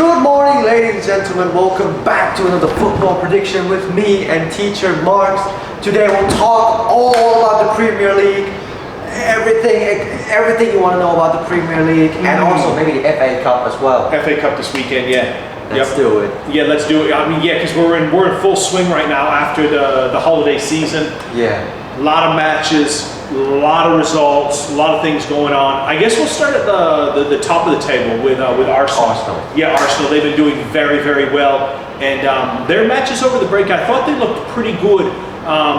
Good morning, ladies and gentlemen. Welcome back to another football prediction with me and teacher Marks. Today we'll talk all about the Premier League, everything you want to know about the Premier League, and also maybe the FA Cup as well. FA Cup this weekend, yeah. Let's do it. Yeah, let's do it. I mean, yeah, because we're in full swing right now after the holiday season. Yeah. A lot of matches, a lot of results, a lot of things going on. I guess we'll start at the top of the table with Arsenal. Yeah, Arsenal. They've been doing very, very well, and their matches over the break, I thought they looked pretty good.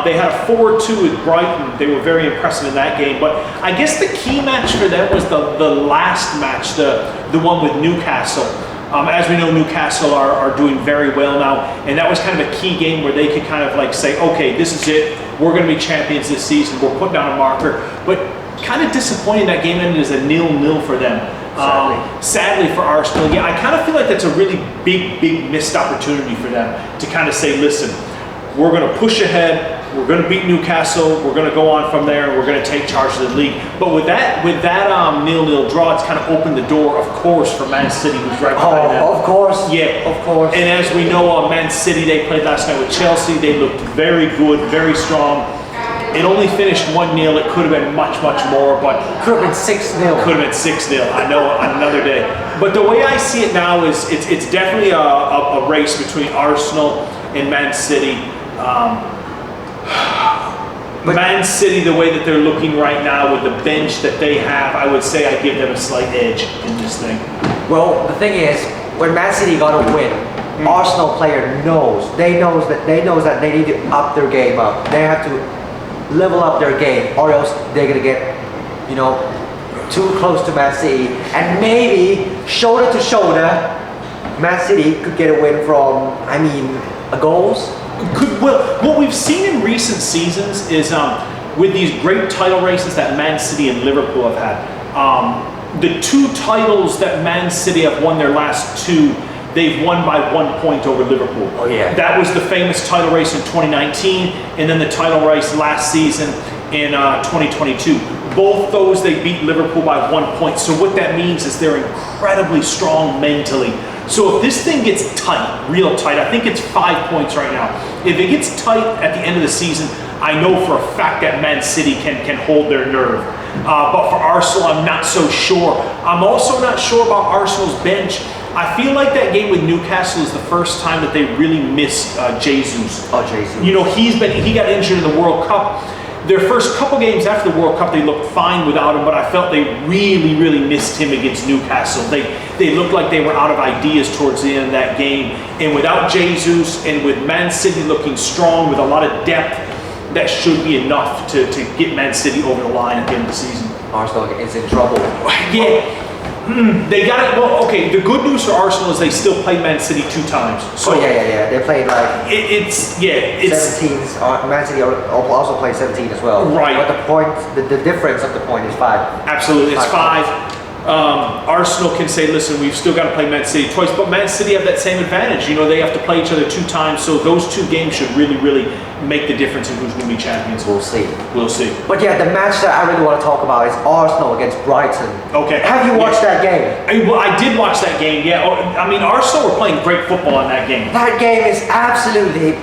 They had a 4-2 with Brighton. They were very impressive in that game. But I guess the key match for them was the last match, the one with Newcastle. As we know, Newcastle are doing very well now, and that was kind of a key game where they could kind of like say, okay, this is it. We're going to be champions this season. We'll put down a marker. But kind of disappointing that game ended as a 0-0 for them. Sadly for Arsenal. Yeah, I kind of feel like that's a really big missed opportunity for them to kind of say, listen, we're going to push ahead. We're going to beat Newcastle. We're going to go on from there. We're going to take charge of the league. But with that 0-0 draw, it's kind of opened the door, of course, for Man City, who's right behind them. Of course. Yeah, of course. And as we know, Man City, they played last night with Chelsea. They looked very good, very strong. It only finished 1-0. It could have been much more, but could have been 6-0. Could have been 6-0. I know, on another day. But the way I see it now is it's definitely a race between Arsenal and Man City. Man City, the way that they're looking right now with the bench that they have, I would say I give them a slight edge in this thing. Well, the thing is, when Man City got a win, Arsenal player knows that they need to up their game up. They have to level up their game, or else they're gonna get, too close to Man City, and maybe shoulder to shoulder, Man City could get a win from, goals. Well, what we've seen in recent seasons is with these great title races that Man City and Liverpool have had, the two titles that Man City have won their last two, they've won by 1 point over Liverpool. Oh yeah. That was the famous title race in 2019, and then the title race last season in 2022. Both those, they beat Liverpool by 1 point. So what that means is they're incredibly strong mentally. So if this thing gets tight, real tight, I think it's 5 points right now. If it gets tight at the end of the season, I know for a fact that Man City can hold their nerve. But for Arsenal, I'm not so sure. I'm also not sure about Arsenal's bench. I feel like that game with Newcastle is the first time that they really missed Jesus. Oh, Jesus. He got injured in the World Cup. Their first couple games after the World Cup, they looked fine without him, but I felt they really missed him against Newcastle. They looked like they were out of ideas towards the end of that game. And without Jesus, and with Man City looking strong with a lot of depth, that should be enough to get Man City over the line at the end of the season. Arsenal is in trouble. Yeah. They got it. Well, okay. The good news for Arsenal is they still played Man City 2 times. So yeah. They played like it's 17s. Man City also played 17 as well. Right. But the difference of the point is 5. Absolutely, it's 5. Arsenal can say, listen, we've still got to play Man City twice, but Man City have that same advantage. They have to play each other 2 times, so those 2 games should really make the difference in who's going to be champions. We'll see. But yeah, the match that I really want to talk about is Arsenal against Brighton. Okay. Have you watched that game? I did watch that game, yeah. Arsenal were playing great football in that game. That game is absolutely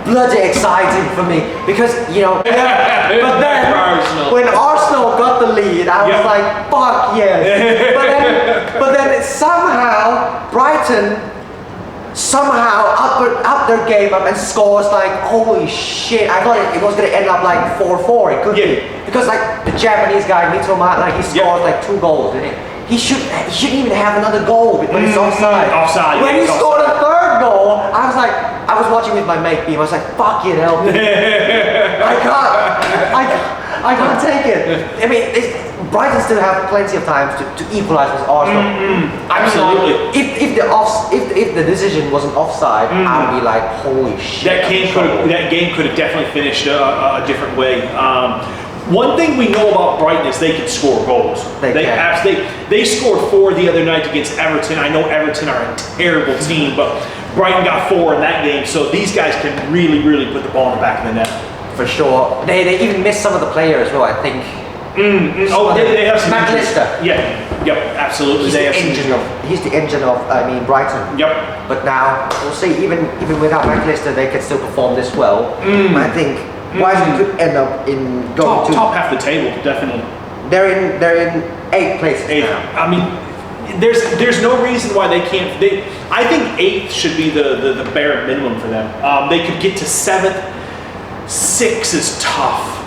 bloody exciting for me because but then when Arsenal got the lead, I was like, fuck yes. but then somehow Brighton up their game up and scores like, holy shit. I thought it was gonna end up like 4-4. It could be because like the Japanese guy Mitoma, like he scored like 2 goals, didn't he? He shouldn't even have another goal, but it's offside. When he scored a 3rd goal, I was watching with my mate Beam. I was like, fuck it, help me. I can't take it. Brighton still have plenty of time to equalize with Arsenal. Absolutely. If the decision wasn't offside, I'd be like, holy shit. That game could have definitely finished a different way. One thing we know about Brighton is they can score goals. They scored 4 the other night against Everton. I know Everton are a terrible team, but Brighton got 4 in that game. So these guys can really put the ball in the back of the net. For sure. They even missed some of the players, well, I think. They have some McAllister. Yeah. Yep, absolutely. He's the engine of Brighton. Yep. But now we'll see. Even without McAllister, they can still perform this well. I think Brighton could end up in going top half the table, definitely. They're in 8th place now. I mean, there's no reason why they can't. I think 8th should be the bare minimum for them. They could get to 7th. 6 is tough,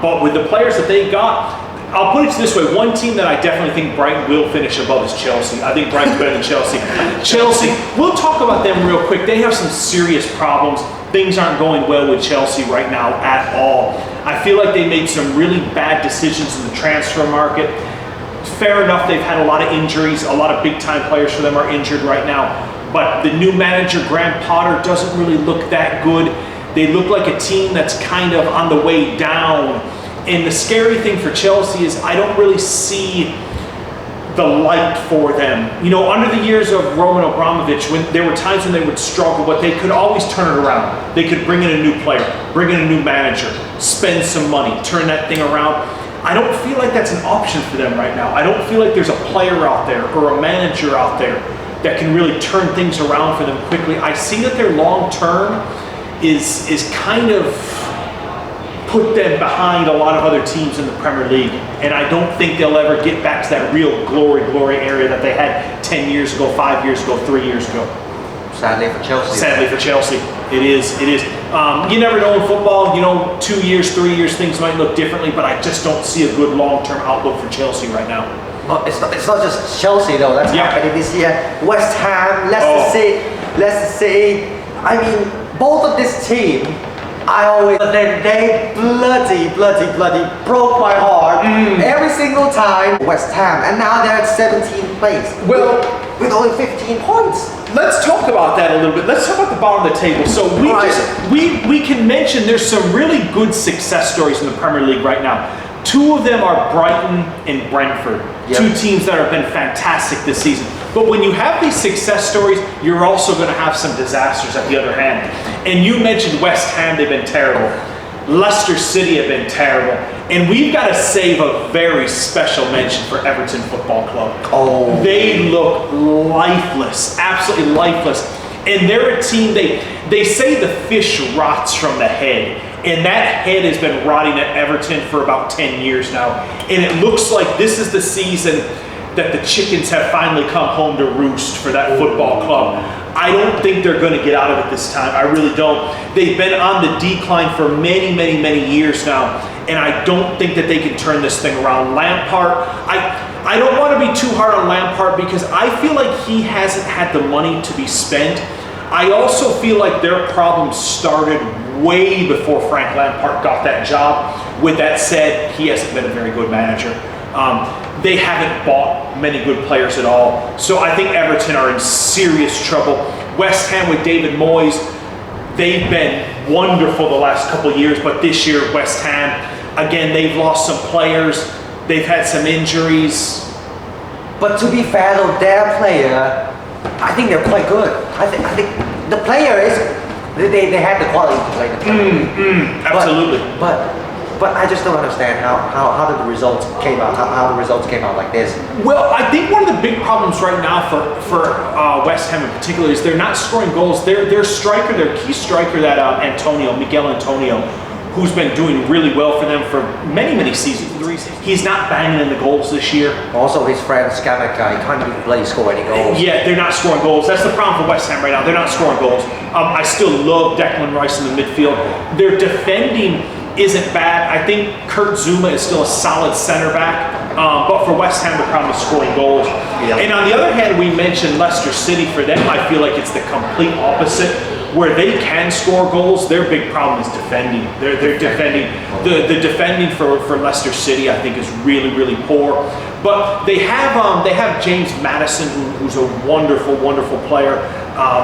but with the players that they got, I'll put it this way: one team that I definitely think Brighton will finish above is Chelsea. I think Brighton's better than Chelsea. Chelsea, we'll talk about them real quick. They have some serious problems. Things aren't going well with Chelsea right now at all. I feel like they made some really bad decisions in the transfer market. Fair enough, they've had a lot of injuries. A lot of big-time players for them are injured right now. But the new manager, Graham Potter, doesn't really look that good. They look like a team that's kind of on the way down. And the scary thing for Chelsea is I don't really see the light for them. You know, under the years of Roman Abramovich, when there were times when they would struggle, but they could always turn it around. They could bring in a new player, bring in a new manager, spend some money, turn that thing around. I don't feel like that's an option for them right now. I don't feel like there's a player out there or a manager out there that can really turn things around for them quickly. I see that their long term is kind of put them behind a lot of other teams in the Premier League, and I don't think they'll ever get back to that real glory area that they had 10 years ago, 5 years ago, 3 years ago. Sadly for Chelsea. Sadly for Chelsea, it is. You never know in football. You know, 2 years, 3 years, things might look differently, but I just don't see a good long-term outlook for Chelsea right now. Well, it's not just Chelsea though. That's happening this year. West Ham, Leicester City. I mean, both of this team. But then they bloody broke my heart every single time. West Ham, and now they're at 17th place. Well, with only 15 points. Let's talk about that a little bit. Let's talk about the bottom of the table. So we can mention there's some really good success stories in the Premier League right now. 2 of them are Brighton and Brentford. Yep. 2 teams that have been fantastic this season. But when you have these success stories, you're also going to have some disasters at the other hand. And you mentioned West Ham, they've been terrible. Leicester City have been terrible. And we've got to save a very special mention for Everton Football Club. Oh. They look lifeless, absolutely lifeless. And they're a team, they say the fish rots from the head. And that head has been rotting at Everton for about 10 years now. And it looks like this is the season that the chickens have finally come home to roost for that football club. I don't think they're going to get out of it this time. I really don't. They've been on the decline for many years now, and I don't think that they can turn this thing around. Lampard, I don't want to be too hard on Lampard because I feel like he hasn't had the money to be spent. I also feel like their problems started way before Frank Lampard got that job. With that said, he hasn't been a very good manager. They haven't bought many good players at all. So I think Everton are in serious trouble. West Ham with David Moyes, they've been wonderful the last couple of years, but this year West Ham, again, they've lost some players. They've had some injuries. But to be fair though, their player, I think they're quite good. I think the player is, they have the quality to play the player. Absolutely. But I just don't understand how the results came out. How the results came out like this. Well, I think one of the big problems right now for West Ham in particular is they're not scoring goals. Their striker, their key striker, that Miguel Antonio, who's been doing really well for them for many seasons. He's not banging in the goals this year. Also, his friend Scamacca, he can't even play score any goals. Yeah, they're not scoring goals. That's the problem for West Ham right now. They're not scoring goals. I still love Declan Rice in the midfield. Their defending isn't bad. I think Kurt Zuma is still a solid center back. But for West Ham, the problem is scoring goals. Yeah. And on the other hand, we mentioned Leicester City. For them, I feel like it's the complete opposite. Where they can score goals, their big problem is defending. They're defending. The defending for Leicester City, I think, is really poor. But they have James Maddison, who's a wonderful player.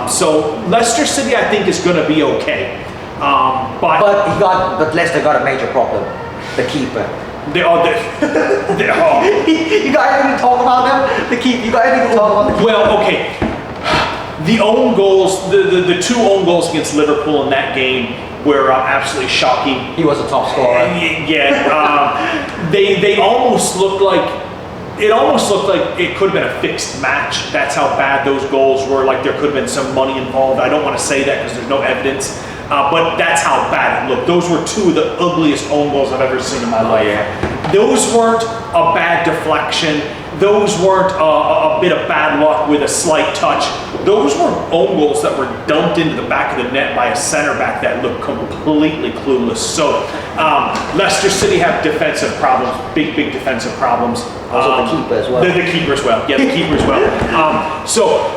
So Leicester City, I think, is going to be okay. But Leicester got a major problem. The keeper. You got anything to talk about them? The keeper. You got anything to talk about? Well, okay. The own goals, the 2 own goals against Liverpool in that game were absolutely shocking. He was a top scorer. Yeah. They almost looked like it almost looked like it could have been a fixed match. That's how bad those goals were. Like there could have been some money involved. I don't want to say that because there's no evidence, but that's how bad it looked. Those were two of the ugliest own goals I've ever seen in my life. Yeah. Those weren't a bad deflection. Those weren't a bit of bad luck with a slight touch. Those were own goals that were dumped into the back of the net by a center back that looked completely clueless. So Leicester City have defensive problems, big defensive problems. Also the keeper as well. The keeper as well. Yeah, the keeper as well. So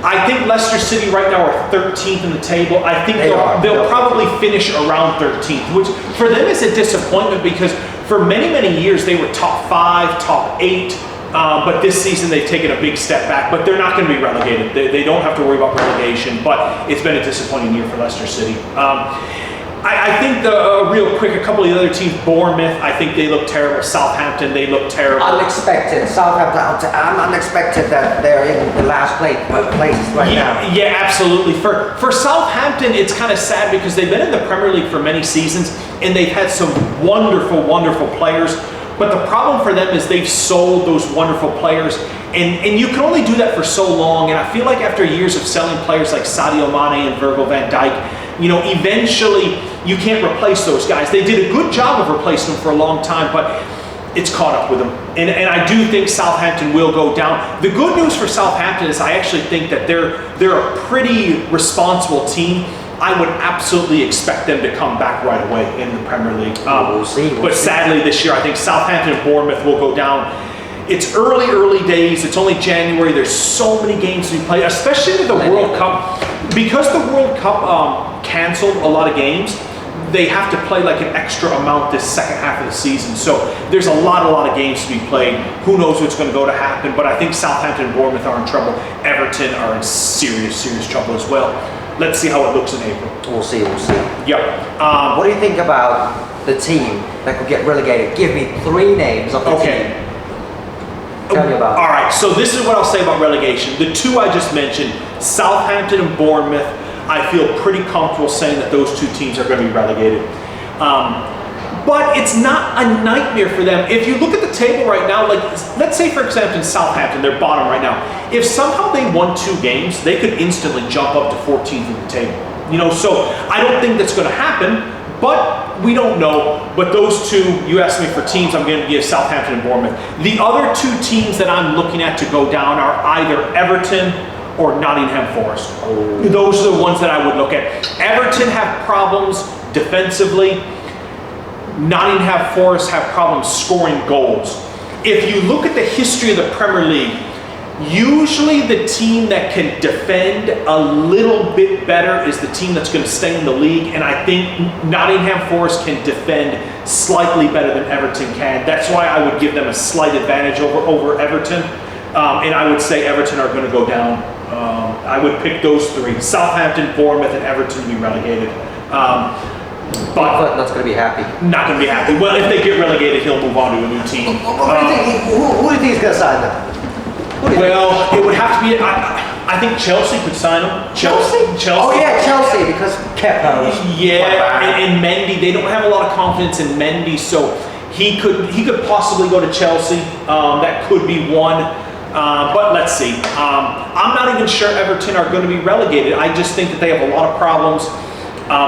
I think Leicester City right now are 13th in the table. I think they'll probably finish around 13th, which for them is a disappointment because for many years they were top 5, top 8, but this season they've taken a big step back. But they're not going to be relegated. They don't have to worry about relegation. But it's been a disappointing year for Leicester City. I think real quick, a couple of the other teams, Bournemouth, I think they look terrible. Southampton, they look terrible. Unexpected. Southampton, I'm unexpected that they're in the last place right now. Yeah, absolutely. For Southampton, it's kind of sad because they've been in the Premier League for many seasons and they've had some wonderful players. But the problem for them is they've sold those wonderful players, and you can only do that for so long. And I feel like after years of selling players like Sadio Mane and Virgil van Dijk, eventually you can't replace those guys. They did a good job of replacing them for a long time, but it's caught up with them. And I do think Southampton will go down. The good news for Southampton is I actually think that they're a pretty responsible team. I would absolutely expect them to come back right away in the Premier League. We'll see. But sadly this year, I think Southampton and Bournemouth will go down. It's early days. It's only January. There's so many games to be played, especially with the World Cup. Because the World Cup canceled a lot of games, they have to play like an extra amount this second half of the season. So there's a lot of games to be played. Who knows what's going to go to happen? But I think Southampton and Bournemouth are in trouble. Everton are in serious trouble as well. Let's see how it looks in April. We'll see. Yeah. What do you think about the team that could get relegated? Give me 3 names of the team. Tell me about it. All right, so this is what I'll say about relegation. The 2 I just mentioned, Southampton and Bournemouth, I feel pretty comfortable saying that those 2 teams are going to be relegated. But it's not a nightmare for them. If you look at the table right now, like let's say for example Southampton, they're bottom right now. If somehow they won 2 games, they could instantly jump up to 14th in the table. So I don't think that's going to happen. But we don't know. But those 2, you asked me for teams, I'm going to give Southampton and Bournemouth. The other 2 teams that I'm looking at to go down are either Everton or Nottingham Forest. Those are the ones that I would look at. Everton have problems defensively. Nottingham Forest have problems scoring goals. If you look at the history of the Premier League, usually the team that can defend a little bit better is the team that's going to stay in the league, and I think Nottingham Forest can defend slightly better than Everton can. That's why I would give them a slight advantage over Everton, and I would say Everton are going to go down. I would pick those 3, Southampton, Bournemouth, and Everton to be relegated. But not going to be happy. Not going to be happy. Well, if they get relegated, he'll move on to a new team. Who do you think is going to sign them? Well, it would have to be. I think Chelsea could sign him. Chelsea. Oh yeah, Chelsea because Kepa. Yeah, and Mendy. They don't have a lot of confidence in Mendy, so he could possibly go to Chelsea. That could be one. But let's see. I'm not even sure Everton are going to be relegated. I just think that they have a lot of problems.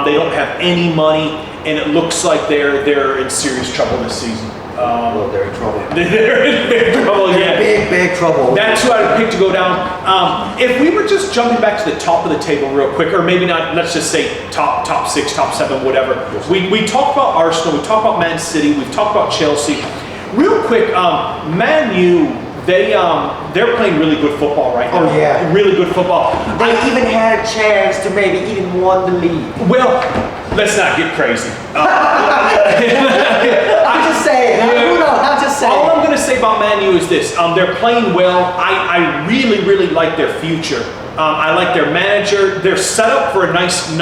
They don't have any money, and it looks like they're in serious trouble this season. Well, they're in trouble. They're in big trouble, yeah. Big trouble. That's who I would pick to go down. If we were just jumping back to the top of the table real quick, or maybe not, let's just say top 6, top 7, whatever. We talked about Arsenal, we talked about Man City, we've talked about Chelsea. Real quick, Man U, they're playing really good football right now. Oh yeah. Really good football. They even had a chance to maybe even won the league. Well, let's not get crazy. I'm just saying. I'm just saying. All I'm going to say about Man U is this. They're playing well. I really like their future. I like their manager. They're set up for a nice,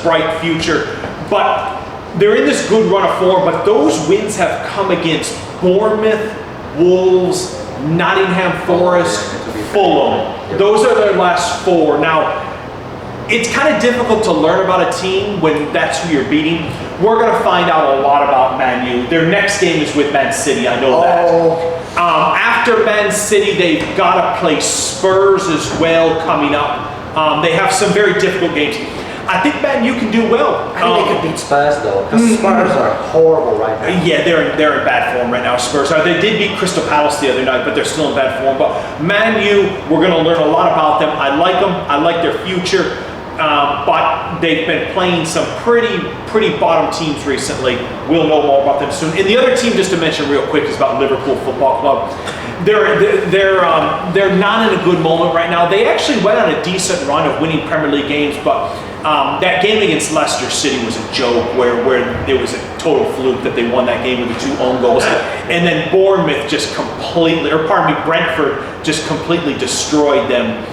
bright future. But they're in this good run of form. But those wins have come against Bournemouth, Wolves, Nottingham Forest, Fulham. Those are their last 4. Now, it's kind of difficult to learn about a team when that's who you're beating. We're going to find out a lot about Man U. Their next game is with Man City, I know that. After Man City, they've got to play Spurs as well coming up. They have some very difficult games. I think Man U can do well. I think they could beat Spurs though, because Spurs are horrible right now. Yeah, they're in bad form right now. Spurs are. They did beat Crystal Palace the other night, but they're still in bad form. But Man U, we're going to learn a lot about them. I like them. I like their future. But they've been playing some pretty bottom teams recently. We'll know more about them soon. And the other team, just to mention real quick, is about Liverpool Football Club. They're not in a good moment right now. They actually went on a decent run of winning Premier League games, but that game against Leicester City was a joke where it was a total fluke that they won that game with the 2 own goals. And then Brentford just completely destroyed them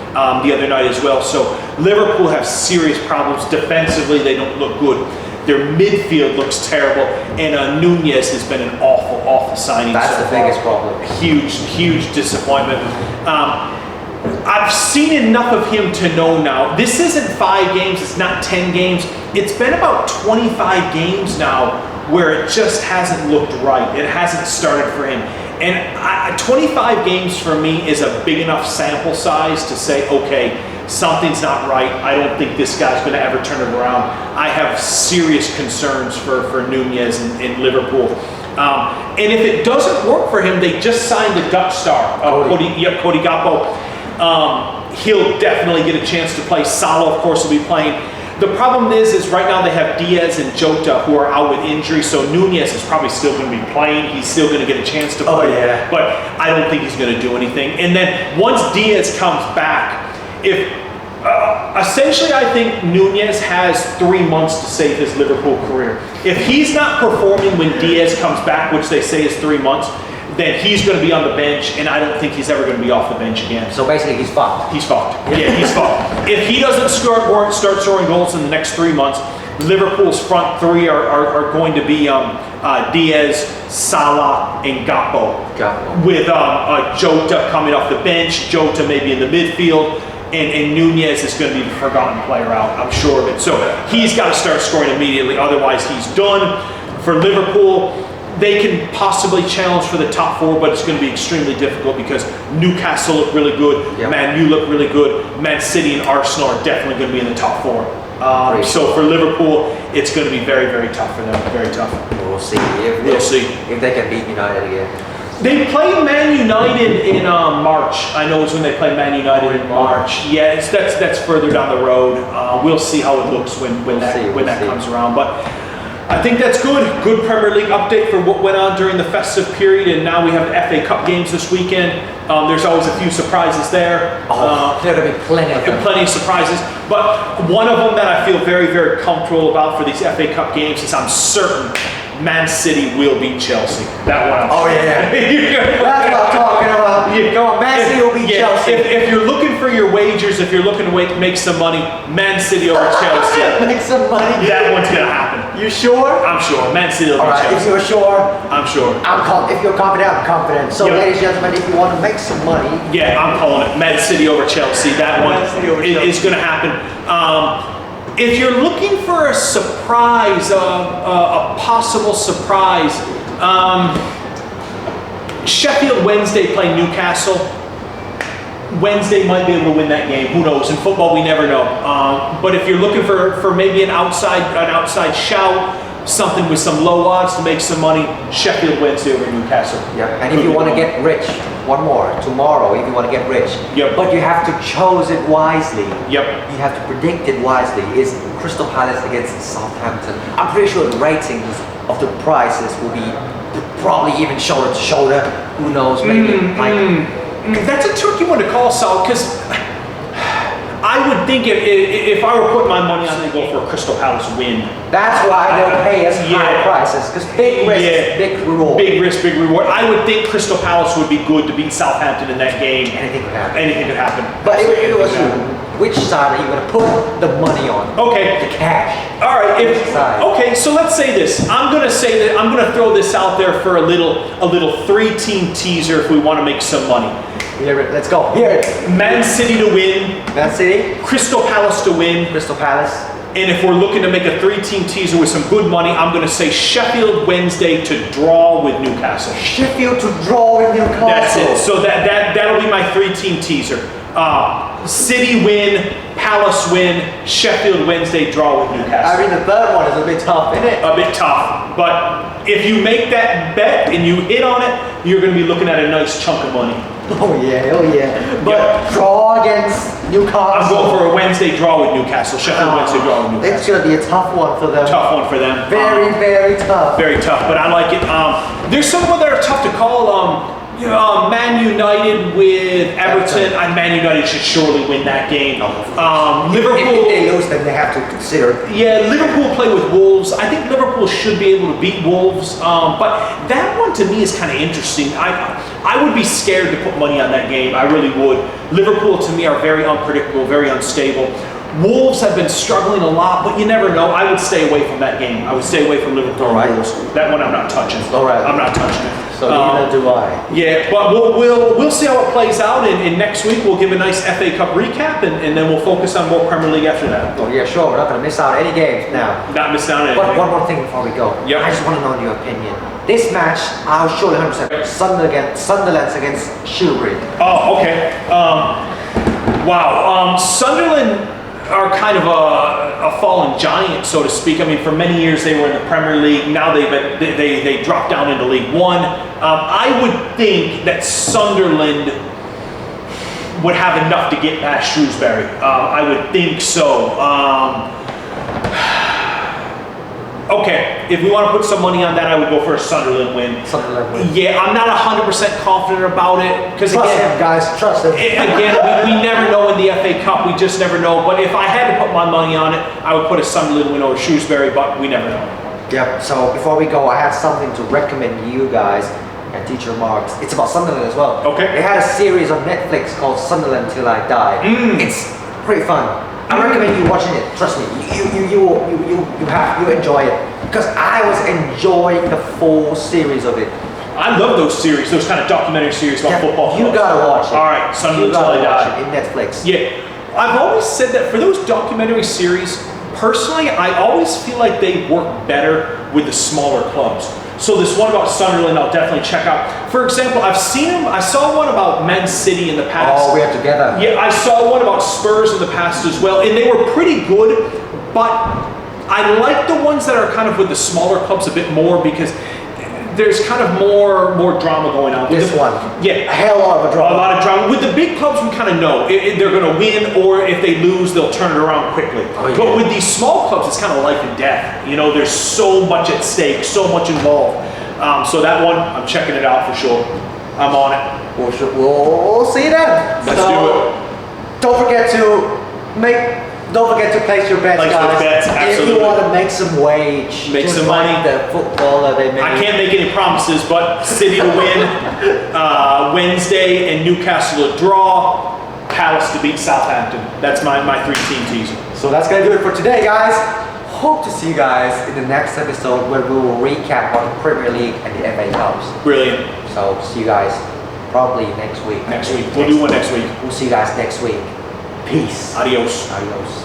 the other night as well. So Liverpool have serious problems. Defensively, they don't look good. Their midfield looks terrible, and Nunez has been an awful signing. That's the biggest problem. Huge disappointment. I've seen enough of him to know now. This isn't 5 games, it's not 10 games. It's been about 25 games now where it just hasn't looked right. It hasn't started for him. And 25 games for me is a big enough sample size to say, okay, something's not right. I don't think this guy's going to ever turn it around. I have serious concerns for Nunez in Liverpool. And if it doesn't work for him, they just signed the Dutch star, Cody Gakpo. He'll definitely get a chance to play. Salah, of course, will be playing. The problem is right now they have Diaz and Jota who are out with injury, so Nunez is probably still going to be playing. He's still going to get a chance to play, but I don't think he's going to do anything. And then once Diaz comes back, essentially I think Nunez has 3 months to save his Liverpool career. If he's not performing when Diaz comes back, which they say is 3 months, then he's going to be on the bench, and I don't think he's ever going to be off the bench again. So basically, he's fucked. He's fucked. Yeah, he's fucked. If he doesn't start scoring goals in the next 3 months, Liverpool's front 3 are going to be Diaz, Salah, and Gakpo. With Jota coming off the bench, Jota maybe in the midfield, and Nunez is going to be the forgotten player out, I'm sure of it. So he's got to start scoring immediately, otherwise he's done. For Liverpool, they can possibly challenge for the top 4, but it's going to be extremely difficult because Newcastle look really good, Man U look really good, Man City and Arsenal are definitely going to be in the top 4. So for Liverpool, it's going to be very, very tough for them, very tough. We'll see. We'll see if they can beat United again. They play Man United in March. I know it's when they play Man United in March. Yeah, that's further down the road. We'll see how it looks when that comes around. But I think that's good. Good Premier League update for what went on during the festive period, and now we have the FA Cup games this weekend. There's always a few surprises there. There'll be plenty of them. Plenty of surprises. But one of them that I feel very, very comfortable about for these FA Cup games is I'm certain Man City will beat Chelsea. That one. That's what I'm talking about. Go on, Man City will beat Chelsea. If you're looking for your wagers, if you're looking to make some money, Man City over Chelsea. Make some money. That one's gonna happen. You sure? I'm sure. Man City will beat Chelsea. If you're sure, I'm sure. If you're confident, I'm confident. So, ladies and gentlemen, if you want to make some money, I'm calling it Man City over Chelsea. That one is gonna happen. If you're looking for a surprise, a possible surprise, Sheffield Wednesday play Newcastle. Wednesday might be able to win that game. Who knows? In football, we never know. But if you're looking for maybe an outside shout, something with some low odds to make some money, Sheffield Wednesday over Newcastle. And if you want to get rich, one more tomorrow. If you want to get rich, but you have to choose it wisely. You have to predict it wisely. Is Crystal Palace against Southampton? I'm pretty sure the ratings of the prices will be probably even shoulder to shoulder. Who knows? Maybe that's a tricky one to call, Sal, because I would think if I were putting my money on it, I'd go for a Crystal Palace win. That's why they'll pay us high prices, because big risk, big reward. Big risk, big reward. I would think Crystal Palace would be good to beat Southampton in that game. Anything could happen. Anything could happen. But if it was you, which side are you going to put the money on? Okay. The cash. All right. Okay, so let's say this. I'm going to throw this out there for a little 3-team teaser if we want to make some money. Here, let's go. Here. Man City to win. Man City. Crystal Palace to win. Crystal Palace. And if we're looking to make a 3-team teaser with some good money, I'm going to say Sheffield Wednesday to draw with Newcastle. Sheffield to draw with Newcastle. That's it. So that'll be my 3-team teaser. City win, Palace win, Sheffield Wednesday draw with Newcastle. I mean, the third one is a bit tough, isn't it? A bit tough, but if you make that bet and you hit on it, you're going to be looking at a nice chunk of money. Oh yeah. But draw against Newcastle. I'm going for a Wednesday draw with Newcastle. Sheffield Wednesday draw with Newcastle. It's going to be a tough one for them. Tough one for them. Very tough. Very tough, but I like it. There's some of them that are tough to call. Man United with Everton. Man United should surely win that game. Liverpool. If they lose, then they have to consider. Yeah, Liverpool play with Wolves. I think Liverpool should be able to beat Wolves. But that one to me is kind of interesting. I would be scared to put money on that game. I really would. Liverpool to me are very unpredictable, very unstable. Wolves have been struggling a lot, but you never know. I would stay away from that game. I would stay away from Liverpool. All right. Wolves. That one I'm not touching. All right. I'm not touching it. So neither do I. Yeah, but we'll see how it plays out, and next week we'll give a nice FA Cup recap, and then we'll focus on more Premier League after that. Oh yeah, sure. We're not going to miss out any games now. Not miss out on But anything. one more thing before we go. Yep. I just want to know your opinion. This match, I'll surely 100%. Sunderland against Shrewsbury. Oh, okay. Wow. Sunderland are kind of a fallen giant, so to speak. I mean, for many years they were in the Premier League. Now they dropped down into League One. I would think that Sunderland would have enough to get past Shrewsbury. I would think so. Okay, if we want to put some money on that, I would go for a Sunderland win. Sunderland win. Yeah, I'm not 100% confident about it because Trust him, guys. Trust him. again, we never know in the FA Cup. We just never know. But if I had to put my money on it, I would put a Sunderland win over Shrewsbury, but we never know. Yep. So before we go, I have something to recommend you guys and Teacher Marks. It's about Sunderland as well. Okay. They had a series on Netflix called Sunderland Till I Die. It's pretty fun. I recommend you watching it. Trust me, you enjoy it because I was enjoying the full series of it. I love those series, those kind of documentary series about football. You gotta watch it. All right, Sunderland You Till I gotta watch Die. it in Netflix. Yeah, I've always said that for those documentary series, personally, I always feel like they work better with the smaller clubs. So this one about Sunderland, I'll definitely check out. For example, I saw one about Man City in the past. Oh, we're together. Yeah, I saw one about Spurs in the past as well, and they were pretty good, but I like the ones that are kind of with the smaller clubs a bit more because there's kind of more drama going on. This one. Yeah. A hell of a drama. A lot of drama. With the big clubs, we kind of know if they're going to win, or if they lose, they'll turn it around quickly. Oh, yeah. But with these small clubs, it's kind of life and death. You know, there's so much at stake, so much involved. So that one, I'm checking it out for sure. I'm on it. We'll see then. Let's do it. Don't forget to place your bets, Place guys. those bets, If absolutely. you want to make some wage, Make just some like money. the footballer they made. I can't make any promises, but City to win, Wednesday, and Newcastle to draw, Palace to beat Southampton. That's my 3-team teaser. So that's gonna do it for today, guys. Hope to see you guys in the next episode where we will recap on the Premier League and the FA Cups. Brilliant. So see you guys probably next week. Next week. We'll do one next week. We'll see you guys next week. Peace. Adios. Adios.